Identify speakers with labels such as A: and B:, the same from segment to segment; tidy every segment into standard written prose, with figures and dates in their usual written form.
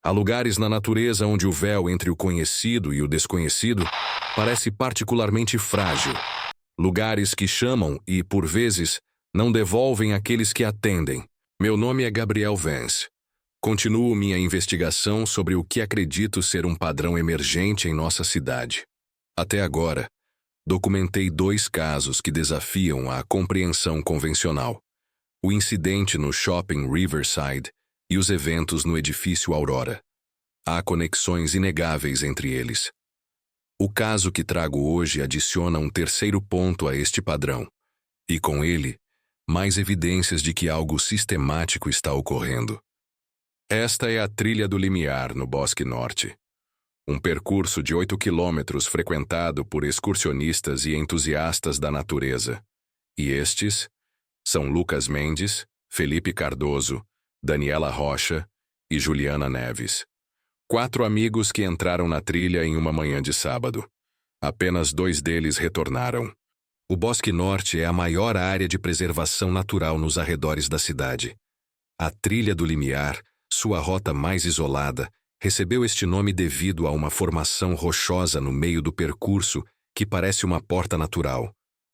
A: Há lugares na natureza onde o véu entre o conhecido e o desconhecido parece particularmente frágil. Lugares que chamam e, por vezes, não devolvem aqueles que atendem. Meu nome é Gabriel Vance. Continuo minha investigação sobre o que acredito ser um padrão emergente em nossa cidade. Até agora, documentei 2 casos que desafiam a compreensão convencional: o incidente no shopping Riverside e os eventos no edifício Aurora. Há conexões inegáveis entre eles. O caso que trago hoje adiciona um terceiro ponto a este padrão, e com ele, mais evidências de que algo sistemático está ocorrendo. Esta é a Trilha do Limiar, no Bosque Norte. Um percurso de 8 quilômetros frequentado por excursionistas e entusiastas da natureza. E estes são Lucas Mendes, Felipe Cardoso, Daniela Rocha e Juliana Neves. 4 amigos que entraram na trilha em uma manhã de sábado. Apenas 2 deles retornaram. O Bosque Norte é a maior área de preservação natural nos arredores da cidade. A Trilha do Limiar, sua rota mais isolada, recebeu este nome devido a uma formação rochosa no meio do percurso que parece uma porta natural.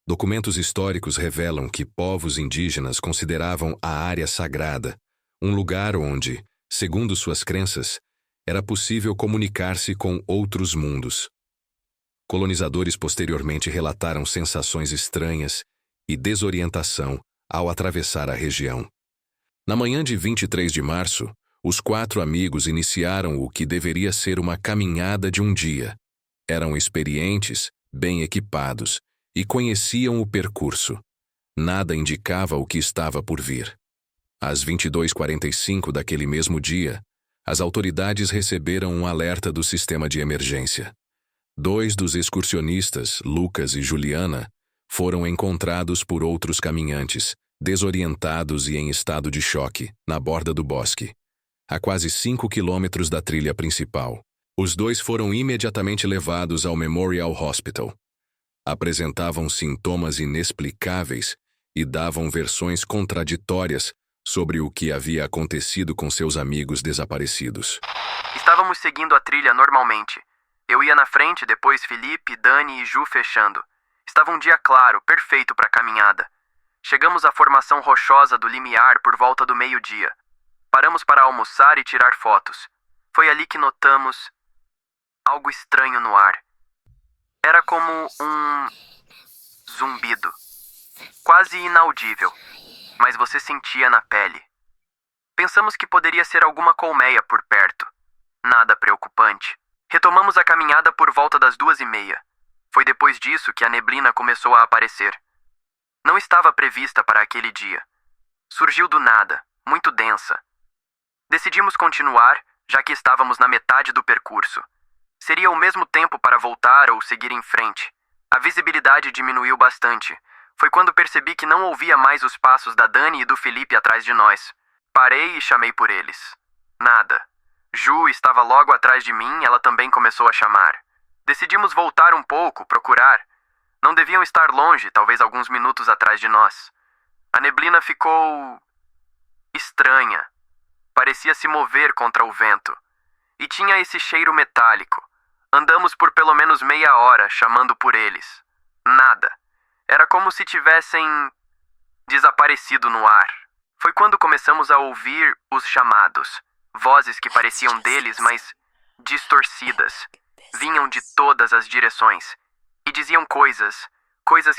A: Documentos históricos revelam que povos indígenas consideravam a área sagrada, um lugar onde, segundo suas crenças, era possível comunicar-se com outros mundos. Colonizadores posteriormente relataram sensações estranhas e desorientação ao atravessar a região. Na manhã de 23 de março, os 4 amigos iniciaram o que deveria ser uma caminhada de um dia. Eram experientes, bem equipados e conheciam o percurso. Nada indicava o que estava por vir. Às 22h45 daquele mesmo dia, as autoridades receberam um alerta do sistema de emergência. 2 dos excursionistas, Lucas e Juliana, foram encontrados por outros caminhantes, desorientados e em estado de choque, na borda do bosque, a quase 5 quilômetros da trilha principal. Os 2 foram imediatamente levados ao Memorial Hospital. Apresentavam sintomas inexplicáveis e davam versões contraditórias sobre o que havia acontecido com seus amigos desaparecidos.
B: Estávamos seguindo a trilha normalmente. Eu ia na frente, depois Felipe, Dani e Ju fechando. Estava um dia claro, perfeito para a caminhada. Chegamos à formação rochosa do Limiar por volta do meio-dia. Paramos para almoçar e tirar fotos. Foi ali que notamos algo estranho no ar. Era como um zumbido, quase inaudível, mas você sentia na pele. Pensamos que poderia ser alguma colmeia por perto. Nada preocupante. Retomamos a caminhada por volta das 2h30. Foi depois disso que a neblina começou a aparecer. Não estava prevista para aquele dia. Surgiu do nada, muito densa. Decidimos continuar, já que estávamos na metade do percurso. Seria o mesmo tempo para voltar ou seguir em frente. A visibilidade diminuiu bastante. Foi quando percebi que não ouvia mais os passos da Dani e do Felipe atrás de nós. Parei e chamei por eles. Nada. Ju estava logo atrás de mim, ela também começou a chamar. Decidimos voltar um pouco, procurar. Não deviam estar longe, talvez alguns minutos atrás de nós. A neblina ficou estranha. Parecia se mover contra o vento. E tinha esse cheiro metálico. Andamos por pelo menos meia hora chamando por eles. Nada. Era como se tivessem desaparecido no ar. Foi quando começamos a ouvir os chamados. Vozes que pareciam deles, mas distorcidas. Vinham de todas as direções. E diziam coisas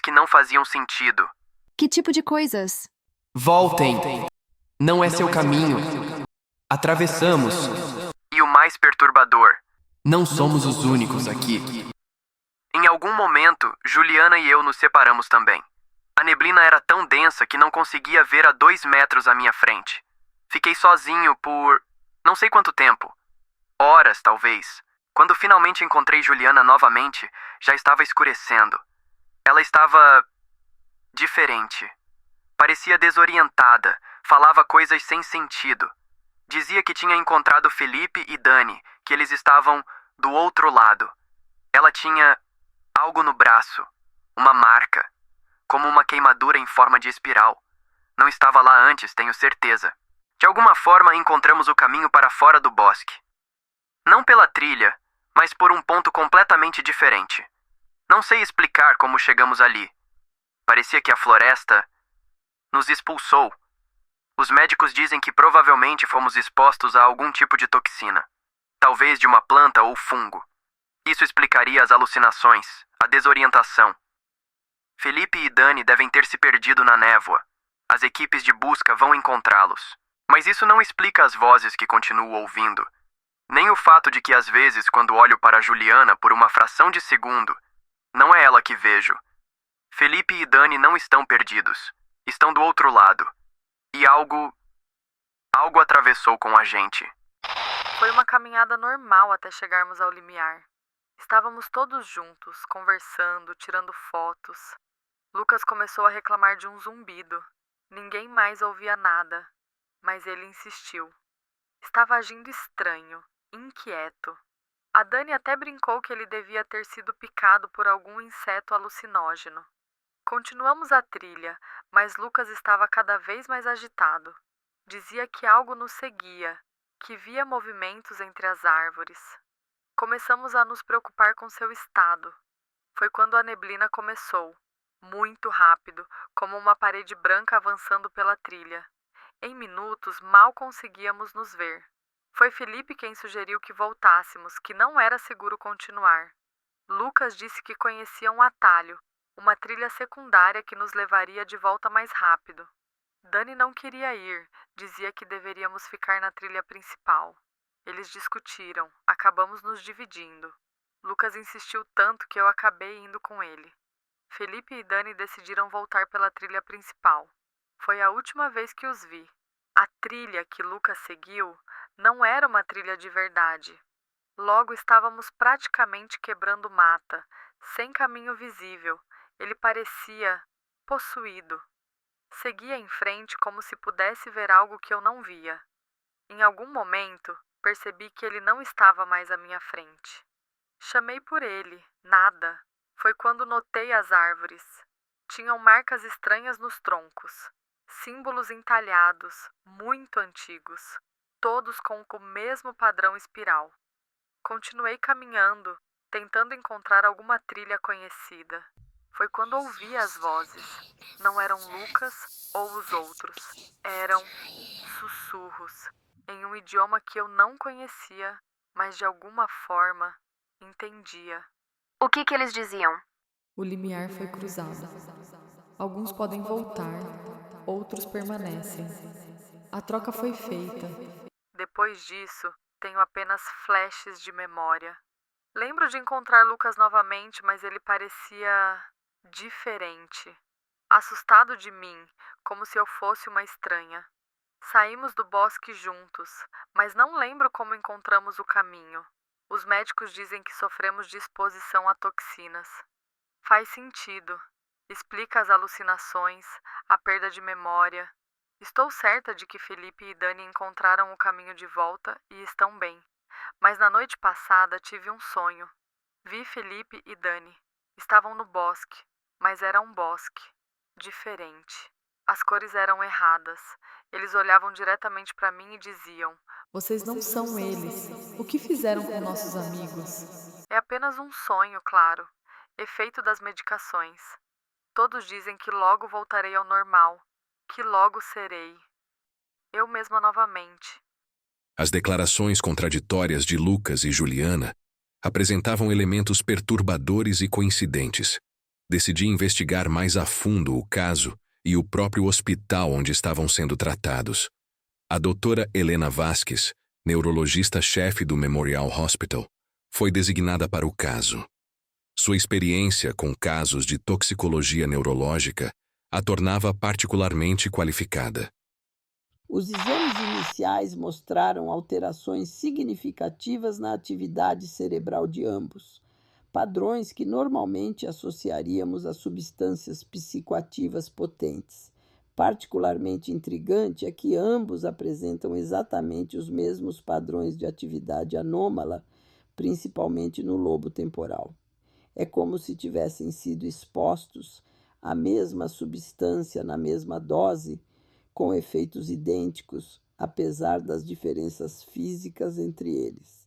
B: que não faziam sentido.
C: Que tipo de coisas?
D: Voltem! Não é seu caminho. Atravessamos.
B: E o mais perturbador:
D: Não somos os únicos aqui.
B: em algum momento, Juliana e eu nos separamos também. A neblina era tão densa que não conseguia ver a 2 metros à minha frente. Fiquei sozinho por não sei quanto tempo. Horas, talvez. Quando finalmente encontrei Juliana novamente, já estava escurecendo. Ela estava diferente. Parecia desorientada, falava coisas sem sentido. Dizia que tinha encontrado Felipe e Dani, que eles estavam do outro lado. Ela tinha algo no braço, uma marca, como uma queimadura em forma de espiral. Não estava lá antes, tenho certeza. De alguma forma, encontramos o caminho para fora do bosque. Não pela trilha, mas por um ponto completamente diferente. Não sei explicar como chegamos ali. Parecia que a floresta nos expulsou. Os médicos dizem que provavelmente fomos expostos a algum tipo de toxina. Talvez de uma planta ou fungo. Isso explicaria as alucinações, a desorientação. Felipe e Dani devem ter se perdido na névoa. As equipes de busca vão encontrá-los. Mas isso não explica as vozes que continuo ouvindo. Nem o fato de que às vezes, quando olho para Juliana por uma fração de segundo, não é ela que vejo. Felipe e Dani não estão perdidos. Estão do outro lado. E algo atravessou com a gente.
E: Foi uma caminhada normal até chegarmos ao limiar. Estávamos todos juntos, conversando, tirando fotos. Lucas começou a reclamar de um zumbido. Ninguém mais ouvia nada, mas ele insistiu. Estava agindo estranho, inquieto. A Dani até brincou que ele devia ter sido picado por algum inseto alucinógeno. Continuamos a trilha, mas Lucas estava cada vez mais agitado. Dizia que algo nos seguia, que via movimentos entre as árvores. Começamos a nos preocupar com seu estado. Foi quando a neblina começou, muito rápido, como uma parede branca avançando pela trilha. Em minutos, mal conseguíamos nos ver. Foi Felipe quem sugeriu que voltássemos, que não era seguro continuar. Lucas disse que conhecia um atalho, uma trilha secundária que nos levaria de volta mais rápido. Dani não queria ir, dizia que deveríamos ficar na trilha principal. Eles discutiram, acabamos nos dividindo. Lucas insistiu tanto que eu acabei indo com ele. Felipe e Dani decidiram voltar pela trilha principal. Foi a última vez que os vi. A trilha que Lucas seguiu não era uma trilha de verdade. Logo estávamos praticamente quebrando mata, sem caminho visível. Ele parecia possuído. Seguia em frente como se pudesse ver algo que eu não via. Em algum momento, percebi que ele não estava mais à minha frente. Chamei por ele, nada. Foi quando notei as árvores. Tinham marcas estranhas nos troncos. Símbolos entalhados, muito antigos, todos com o mesmo padrão espiral. Continuei caminhando, tentando encontrar alguma trilha conhecida. Foi quando ouvi as vozes. Não eram Lucas ou os outros. Eram sussurros, em um idioma que eu não conhecia, mas de alguma forma entendia.
C: O que eles diziam?
E: O limiar foi cruzado. Alguns podem voltar, outros permanecem. A troca foi feita. Depois disso, tenho apenas flashes de memória. Lembro de encontrar Lucas novamente, mas ele parecia diferente. Assustado de mim, como se eu fosse uma estranha. Saímos do bosque juntos, mas não lembro como encontramos o caminho. Os médicos dizem que sofremos de exposição a toxinas. Faz sentido. Explica as alucinações, a perda de memória. Estou certa de que Felipe e Dani encontraram o caminho de volta e estão bem. Mas na noite passada tive um sonho. Vi Felipe e Dani. Estavam no bosque, mas era um bosque diferente. As cores eram erradas. Eles olhavam diretamente para mim e diziam: "Vocês não são eles. O que fizeram com nossos amigos?" É apenas um sonho, claro. Efeito das medicações. Todos dizem que logo voltarei ao normal, que logo serei eu mesma novamente.
A: As declarações contraditórias de Lucas e Juliana apresentavam elementos perturbadores e coincidentes. Decidi investigar mais a fundo o caso e o próprio hospital onde estavam sendo tratados. A doutora Helena Vasques, neurologista-chefe do Memorial Hospital, foi designada para o caso. Sua experiência com casos de toxicologia neurológica a tornava particularmente qualificada.
F: Os exames iniciais mostraram alterações significativas na atividade cerebral de ambos, padrões que normalmente associaríamos a substâncias psicoativas potentes. Particularmente intrigante é que ambos apresentam exatamente os mesmos padrões de atividade anômala, principalmente no lobo temporal. É como se tivessem sido expostos à mesma substância na mesma dose, com efeitos idênticos, apesar das diferenças físicas entre eles.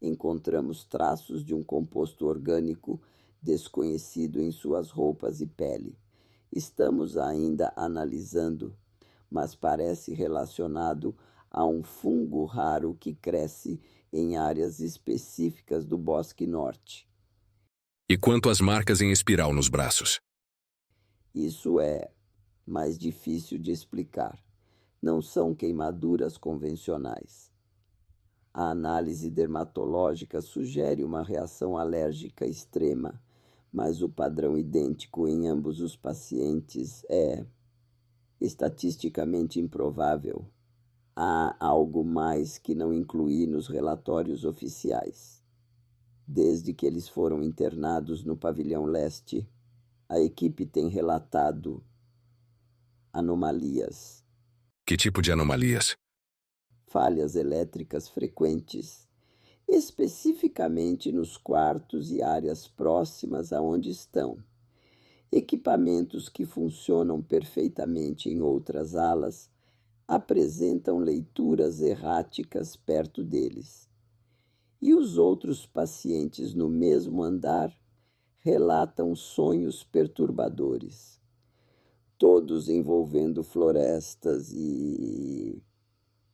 F: encontramos traços de um composto orgânico desconhecido em suas roupas e pele. Estamos ainda analisando, mas parece relacionado a um fungo raro que cresce em áreas específicas do Bosque Norte.
A: E quanto às marcas em espiral nos braços?
F: Isso é mais difícil de explicar. Não são queimaduras convencionais. A análise dermatológica sugere uma reação alérgica extrema, mas o padrão idêntico em ambos os pacientes é estatisticamente improvável. Há algo mais que não incluí nos relatórios oficiais. Desde que eles foram internados no pavilhão leste, a equipe tem relatado anomalias.
A: Que tipo de anomalias?
F: Falhas elétricas frequentes, especificamente nos quartos e áreas próximas aonde estão. Equipamentos que funcionam perfeitamente em outras alas apresentam leituras erráticas perto deles. E os outros pacientes no mesmo andar relatam sonhos perturbadores, todos envolvendo florestas e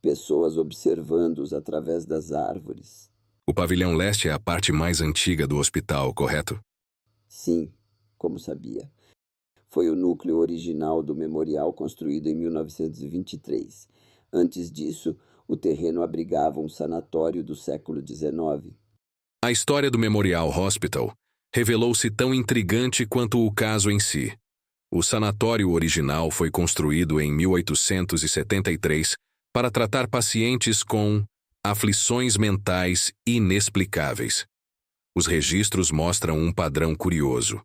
F: pessoas observando-os através das árvores.
A: O pavilhão leste é a parte mais antiga do hospital, correto?
F: Sim, como sabia. Foi o núcleo original do memorial construído em 1923. Antes disso, o terreno abrigava um sanatório do século XIX.
A: A história do Memorial Hospital revelou-se tão intrigante quanto o caso em si. O sanatório original foi construído em 1873 para tratar pacientes com aflições mentais inexplicáveis. Os registros mostram um padrão curioso.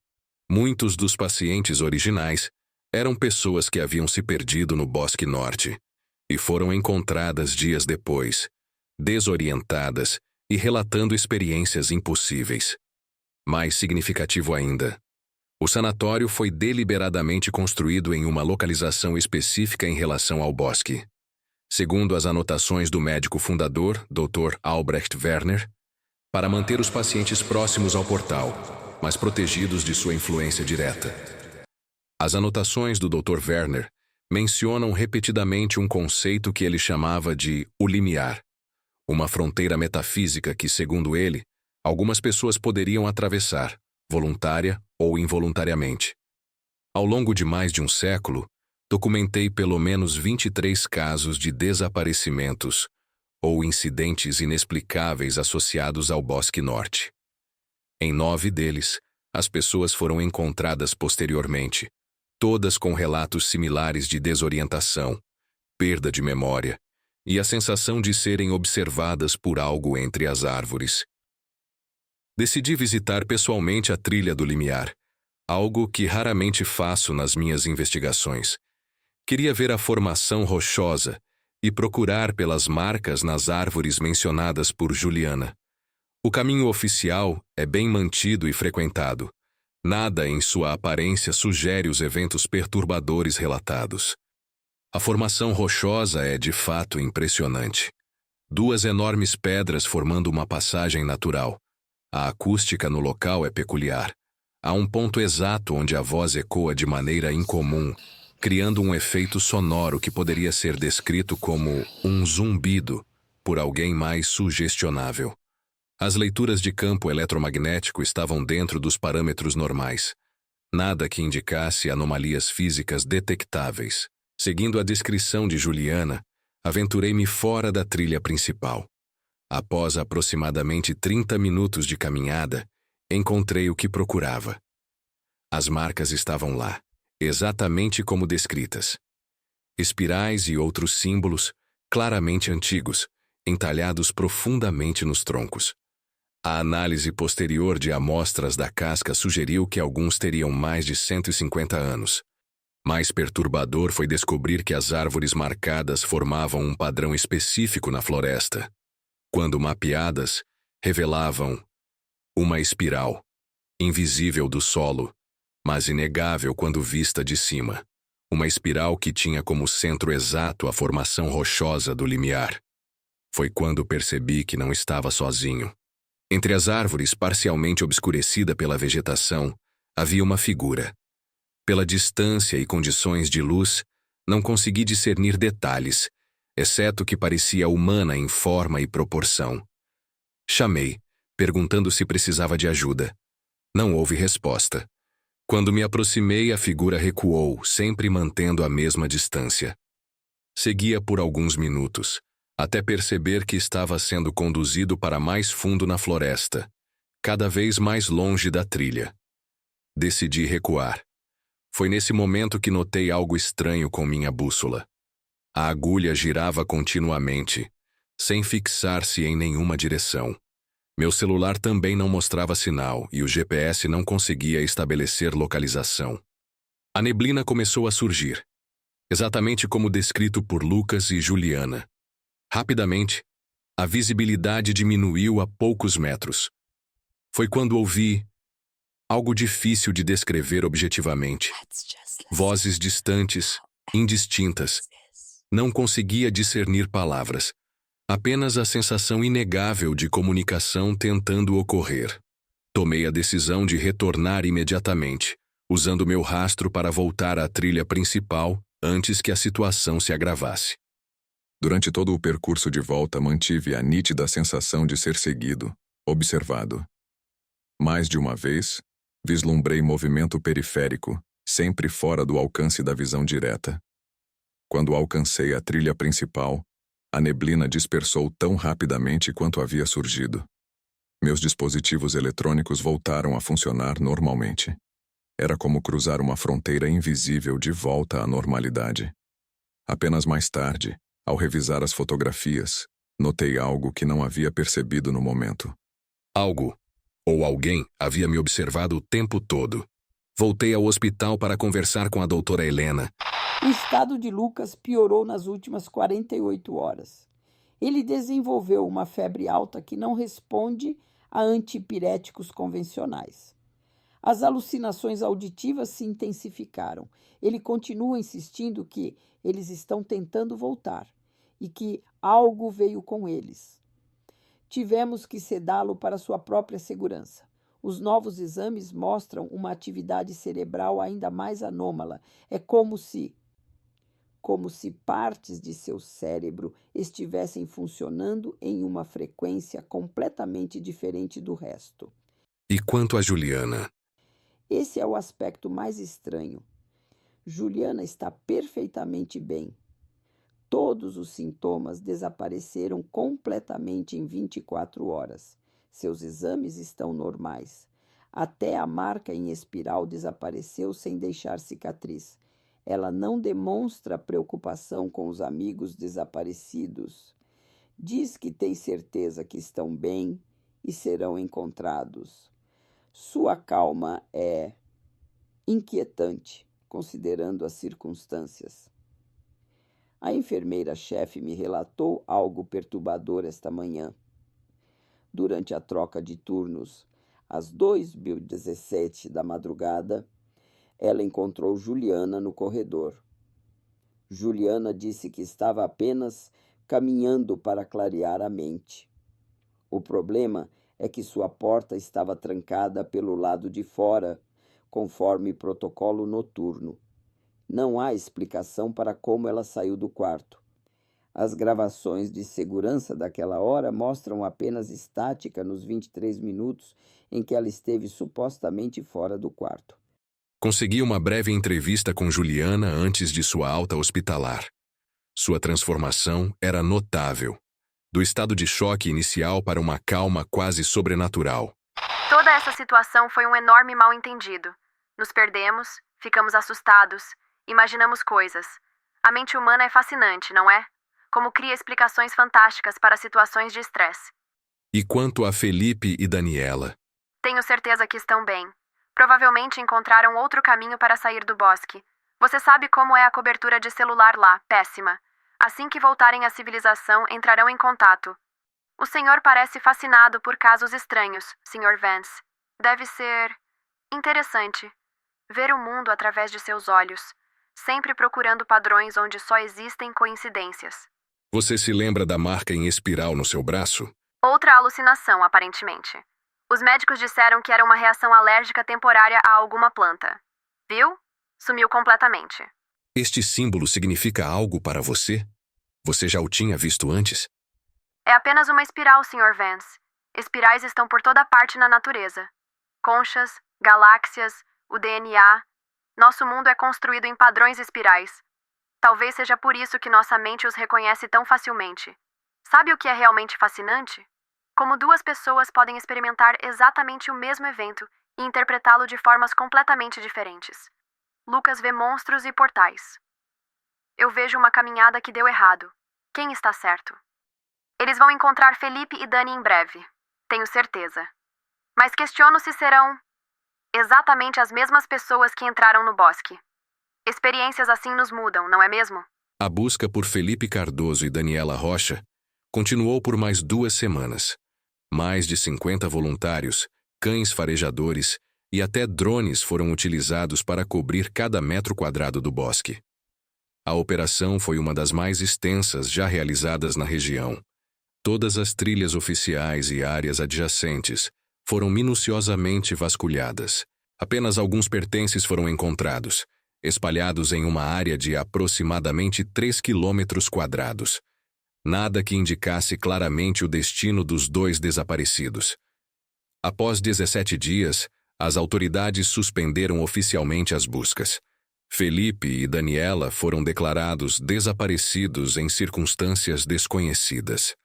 A: Muitos dos pacientes originais eram pessoas que haviam se perdido no Bosque Norte e foram encontradas dias depois, desorientadas e relatando experiências impossíveis. Mais significativo ainda, o sanatório foi deliberadamente construído em uma localização específica em relação ao bosque. Segundo as anotações do médico fundador, Dr. Albrecht Werner, para manter os pacientes próximos ao portal, mas protegidos de sua influência direta. As anotações do Dr. Werner mencionam repetidamente um conceito que ele chamava de o limiar, uma fronteira metafísica que, segundo ele, algumas pessoas poderiam atravessar, voluntária ou involuntariamente. Ao longo de mais de um século, documentei pelo menos 23 casos de desaparecimentos ou incidentes inexplicáveis associados ao Bosque Norte. Em 9 deles, as pessoas foram encontradas posteriormente, todas com relatos similares de desorientação, perda de memória e a sensação de serem observadas por algo entre as árvores. Decidi visitar pessoalmente a trilha do limiar, algo que raramente faço nas minhas investigações. Queria ver a formação rochosa e procurar pelas marcas nas árvores mencionadas por Juliana. O caminho oficial é bem mantido e frequentado. Nada em sua aparência sugere os eventos perturbadores relatados. A formação rochosa é de fato impressionante. 2 enormes pedras formando uma passagem natural. A acústica no local é peculiar. Há um ponto exato onde a voz ecoa de maneira incomum, criando um efeito sonoro que poderia ser descrito como um zumbido por alguém mais sugestionável. As leituras de campo eletromagnético estavam dentro dos parâmetros normais. Nada que indicasse anomalias físicas detectáveis. Seguindo a descrição de Juliana, aventurei-me fora da trilha principal. Após aproximadamente 30 minutos de caminhada, encontrei o que procurava. As marcas estavam lá, exatamente como descritas. Espirais e outros símbolos, claramente antigos, entalhados profundamente nos troncos. A análise posterior de amostras da casca sugeriu que alguns teriam mais de 150 anos. Mais perturbador foi descobrir que as árvores marcadas formavam um padrão específico na floresta. Quando mapeadas, revelavam uma espiral, invisível do solo, mas inegável quando vista de cima. Uma espiral que tinha como centro exato a formação rochosa do limiar. Foi quando percebi que não estava sozinho. Entre as árvores, parcialmente obscurecida pela vegetação, havia uma figura. Pela distância e condições de luz, não consegui discernir detalhes, exceto que parecia humana em forma e proporção. Chamei, perguntando se precisava de ajuda. Não houve resposta. Quando me aproximei, a figura recuou, sempre mantendo a mesma distância. Seguia por alguns minutos, até perceber que estava sendo conduzido para mais fundo na floresta, cada vez mais longe da trilha. Decidi recuar. Foi nesse momento que notei algo estranho com minha bússola. A agulha girava continuamente, sem fixar-se em nenhuma direção. Meu celular também não mostrava sinal e o GPS não conseguia estabelecer localização. A neblina começou a surgir, exatamente como descrito por Lucas e Juliana. Rapidamente, a visibilidade diminuiu a poucos metros. Foi quando ouvi algo difícil de descrever objetivamente. Vozes distantes, indistintas. Não conseguia discernir palavras. Apenas a sensação inegável de comunicação tentando ocorrer. Tomei a decisão de retornar imediatamente, usando meu rastro para voltar à trilha principal antes que a situação se agravasse.
G: Durante todo o percurso de volta, mantive a nítida sensação de ser seguido, observado. Mais de uma vez, vislumbrei movimento periférico, sempre fora do alcance da visão direta. Quando alcancei a trilha principal, a neblina dispersou tão rapidamente quanto havia surgido. Meus dispositivos eletrônicos voltaram a funcionar normalmente. Era como cruzar uma fronteira invisível de volta à normalidade. Apenas mais tarde, ao revisar as fotografias, notei algo que não havia percebido no momento.
A: Algo, ou alguém, havia me observado o tempo todo. Voltei ao hospital para conversar com a doutora Helena.
F: O estado de Lucas piorou nas últimas 48 horas. Ele desenvolveu uma febre alta que não responde a antipiréticos convencionais. As alucinações auditivas se intensificaram. Ele continua insistindo que eles estão tentando voltar e que algo veio com eles. Tivemos que sedá-lo para sua própria segurança. Os novos exames mostram uma atividade cerebral ainda mais anômala. É como se partes de seu cérebro estivessem funcionando em uma frequência completamente diferente do resto.
A: E quanto a Juliana?
F: Esse é o aspecto mais estranho. Juliana está perfeitamente bem. Todos os sintomas desapareceram completamente em 24 horas. Seus exames estão normais. Até a marca em espiral desapareceu sem deixar cicatriz. Ela não demonstra preocupação com os amigos desaparecidos. Diz que tem certeza que estão bem e serão encontrados. Sua calma é inquietante, considerando as circunstâncias. A enfermeira-chefe me relatou algo perturbador esta manhã. Durante a troca de turnos, às 2h17 da madrugada, ela encontrou Juliana no corredor. Juliana disse que estava apenas caminhando para clarear a mente. O problema é que sua porta estava trancada pelo lado de fora, conforme protocolo noturno. Não há explicação para como ela saiu do quarto. As gravações de segurança daquela hora mostram apenas estática nos 23 minutos em que ela esteve supostamente fora do quarto.
A: Consegui uma breve entrevista com Juliana antes de sua alta hospitalar. Sua transformação era notável. Do estado de choque inicial para uma calma quase sobrenatural.
C: Toda essa situação foi um enorme mal-entendido. Nos perdemos, ficamos assustados, imaginamos coisas. A mente humana é fascinante, não é? Como cria explicações fantásticas para situações de estresse.
A: E quanto a Felipe e Daniela?
C: Tenho certeza que estão bem. Provavelmente encontraram outro caminho para sair do bosque. Você sabe como é a cobertura de celular lá, péssima. Assim que voltarem à civilização, entrarão em contato. O senhor parece fascinado por casos estranhos, Sr. Vance. Deve ser interessante ver o mundo através de seus olhos, sempre procurando padrões onde só existem coincidências.
A: Você se lembra da marca em espiral no seu braço?
C: Outra alucinação, aparentemente. Os médicos disseram que era uma reação alérgica temporária a alguma planta. Viu? Sumiu completamente.
A: Este símbolo significa algo para você? Você já o tinha visto antes?
C: É apenas uma espiral, Sr. Vance. Espirais estão por toda parte na natureza. Conchas, galáxias, o DNA. Nosso mundo é construído em padrões espirais. Talvez seja por isso que nossa mente os reconhece tão facilmente. Sabe o que é realmente fascinante? Como duas pessoas podem experimentar exatamente o mesmo evento e interpretá-lo de formas completamente diferentes. Lucas vê monstros e portais. Eu vejo uma caminhada que deu errado. Quem está certo? Eles vão encontrar Felipe e Dani em breve. Tenho certeza. Mas questiono se serão exatamente as mesmas pessoas que entraram no bosque. Experiências assim nos mudam, não é mesmo?
A: A busca por Felipe Cardoso e Daniela Rocha continuou por mais 2 semanas. Mais de 50 voluntários, cães farejadores e até drones foram utilizados para cobrir cada metro quadrado do bosque. A operação foi uma das mais extensas já realizadas na região. Todas as trilhas oficiais e áreas adjacentes foram minuciosamente vasculhadas. Apenas alguns pertences foram encontrados, espalhados em uma área de aproximadamente 3 quilômetros quadrados. Nada que indicasse claramente o destino dos 2 desaparecidos. Após 17 dias, as autoridades suspenderam oficialmente as buscas. Felipe e Daniela foram declarados desaparecidos em circunstâncias desconhecidas.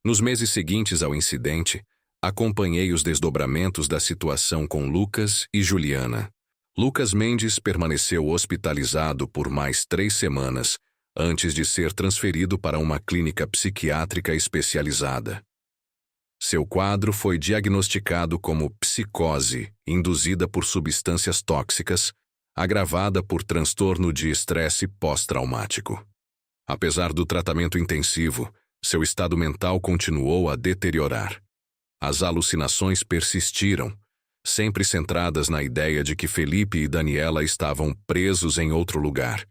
A: Nos meses seguintes ao incidente, acompanhei os desdobramentos da situação com Lucas e Juliana. Lucas Mendes permaneceu hospitalizado por mais 3 semanas, antes de ser transferido para uma clínica psiquiátrica especializada. Seu quadro foi diagnosticado como psicose induzida por substâncias tóxicas, agravada por transtorno de estresse pós-traumático. Apesar do tratamento intensivo, seu estado mental continuou a deteriorar. As alucinações persistiram, sempre centradas na ideia de que Felipe e Daniela estavam presos em outro lugar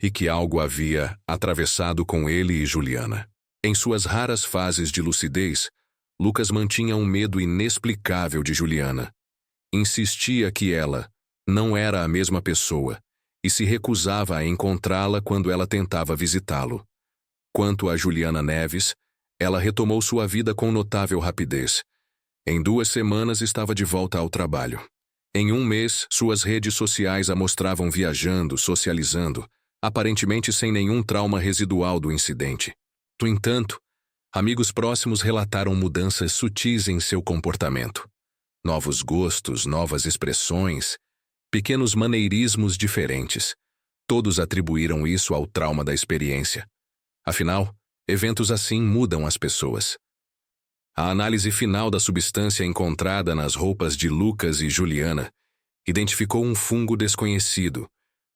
A: e que algo havia atravessado com ele e Juliana. Em suas raras fases de lucidez, Lucas mantinha um medo inexplicável de Juliana. Insistia que ela não era a mesma pessoa e se recusava a encontrá-la quando ela tentava visitá-lo. Quanto a Juliana Neves, ela retomou sua vida com notável rapidez. Em 2 semanas estava de volta ao trabalho. Em 1 mês, suas redes sociais a mostravam viajando, socializando, aparentemente sem nenhum trauma residual do incidente. No entanto, amigos próximos relataram mudanças sutis em seu comportamento. Novos gostos, novas expressões, pequenos maneirismos diferentes. Todos atribuíram isso ao trauma da experiência. Afinal, eventos assim mudam as pessoas. A análise final da substância encontrada nas roupas de Lucas e Juliana identificou um fungo desconhecido,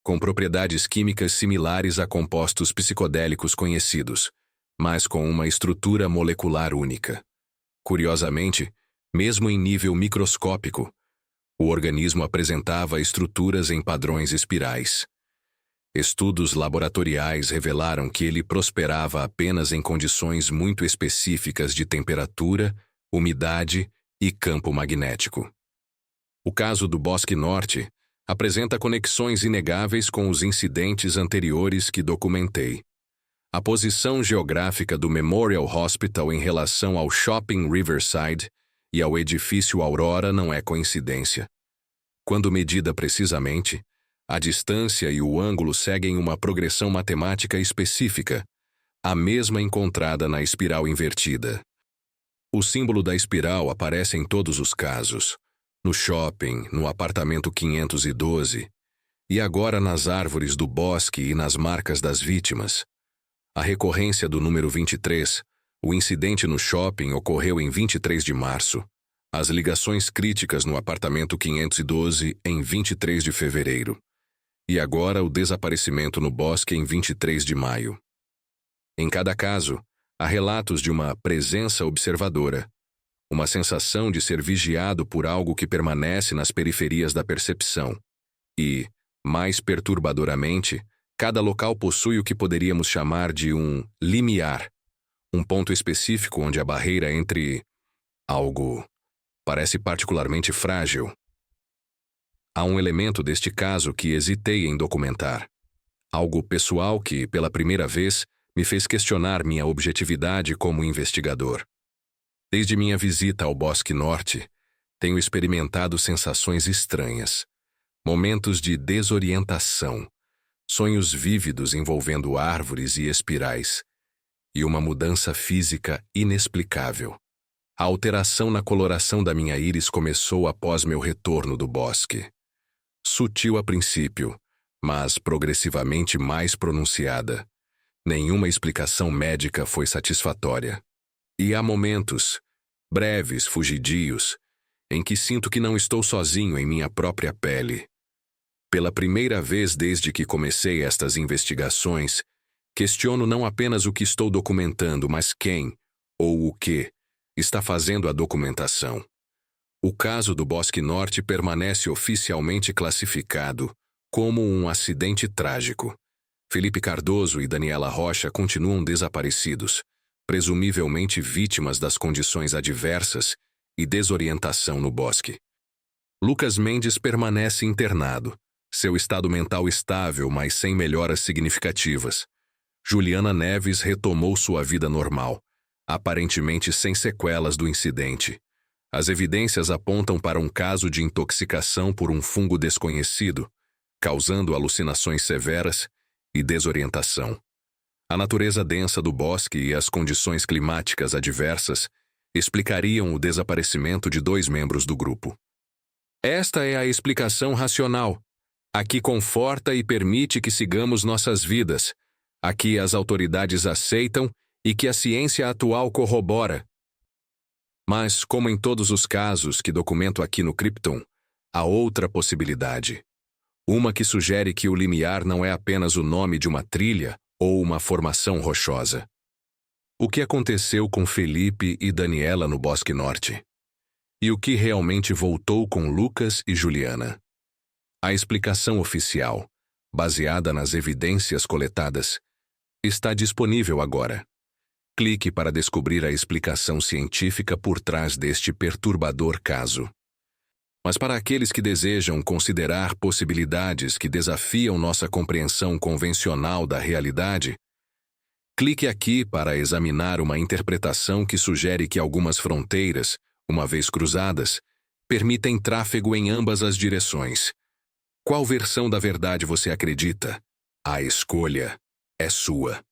A: com propriedades químicas similares a compostos psicodélicos conhecidos, mas com uma estrutura molecular única. Curiosamente, mesmo em nível microscópico, o organismo apresentava estruturas em padrões espirais. Estudos laboratoriais revelaram que ele prosperava apenas em condições muito específicas de temperatura, umidade e campo magnético. O caso do Bosque Norte apresenta conexões inegáveis com os incidentes anteriores que documentei. A posição geográfica do Memorial Hospital em relação ao Shopping Riverside e ao edifício Aurora não é coincidência. Quando medida precisamente, a distância e o ângulo seguem uma progressão matemática específica, a mesma encontrada na espiral invertida. O símbolo da espiral aparece em todos os casos, no shopping, no apartamento 512, e agora nas árvores do bosque e nas marcas das vítimas. A recorrência do número 23, o incidente no shopping ocorreu em 23 de março. As ligações críticas no apartamento 512 em 23 de fevereiro. E agora o desaparecimento no bosque em 23 de maio. Em cada caso, há relatos de uma presença observadora, uma sensação de ser vigiado por algo que permanece nas periferias da percepção. E, mais perturbadoramente, cada local possui o que poderíamos chamar de um limiar, um ponto específico onde a barreira entre algo parece particularmente frágil. Há um elemento deste caso que hesitei em documentar. Algo pessoal que, pela primeira vez, me fez questionar minha objetividade como investigador. Desde minha visita ao Bosque Norte, tenho experimentado sensações estranhas, momentos de desorientação, sonhos vívidos envolvendo árvores e espirais, e uma mudança física inexplicável. A alteração na coloração da minha íris começou após meu retorno do bosque. Sutil a princípio, mas progressivamente mais pronunciada. Nenhuma explicação médica foi satisfatória. E há momentos, breves, fugidios, em que sinto que não estou sozinho em minha própria pele. Pela primeira vez desde que comecei estas investigações, questiono não apenas o que estou documentando, mas quem, ou o que, está fazendo a documentação. O caso do Bosque Norte permanece oficialmente classificado como um acidente trágico. Felipe Cardoso e Daniela Rocha continuam desaparecidos, presumivelmente vítimas das condições adversas e desorientação no bosque. Lucas Mendes permanece internado, seu estado mental estável, mas sem melhoras significativas. Juliana Neves retomou sua vida normal, aparentemente sem sequelas do incidente. As evidências apontam para um caso de intoxicação por um fungo desconhecido, causando alucinações severas e desorientação. A natureza densa do bosque e as condições climáticas adversas explicariam o desaparecimento de 2 membros do grupo. Esta é a explicação racional, a que conforta e permite que sigamos nossas vidas, a que as autoridades aceitam e que a ciência atual corrobora. Mas, como em todos os casos que documento aqui no Krypton, há outra possibilidade. Uma que sugere que o limiar não é apenas o nome de uma trilha ou uma formação rochosa. O que aconteceu com Felipe e Daniela no Bosque Norte? E o que realmente voltou com Lucas e Juliana? A explicação oficial, baseada nas evidências coletadas, está disponível agora. Clique para descobrir a explicação científica por trás deste perturbador caso. Mas para aqueles que desejam considerar possibilidades que desafiam nossa compreensão convencional da realidade, clique aqui para examinar uma interpretação que sugere que algumas fronteiras, uma vez cruzadas, permitem tráfego em ambas as direções. Qual versão da verdade você acredita? A escolha é sua.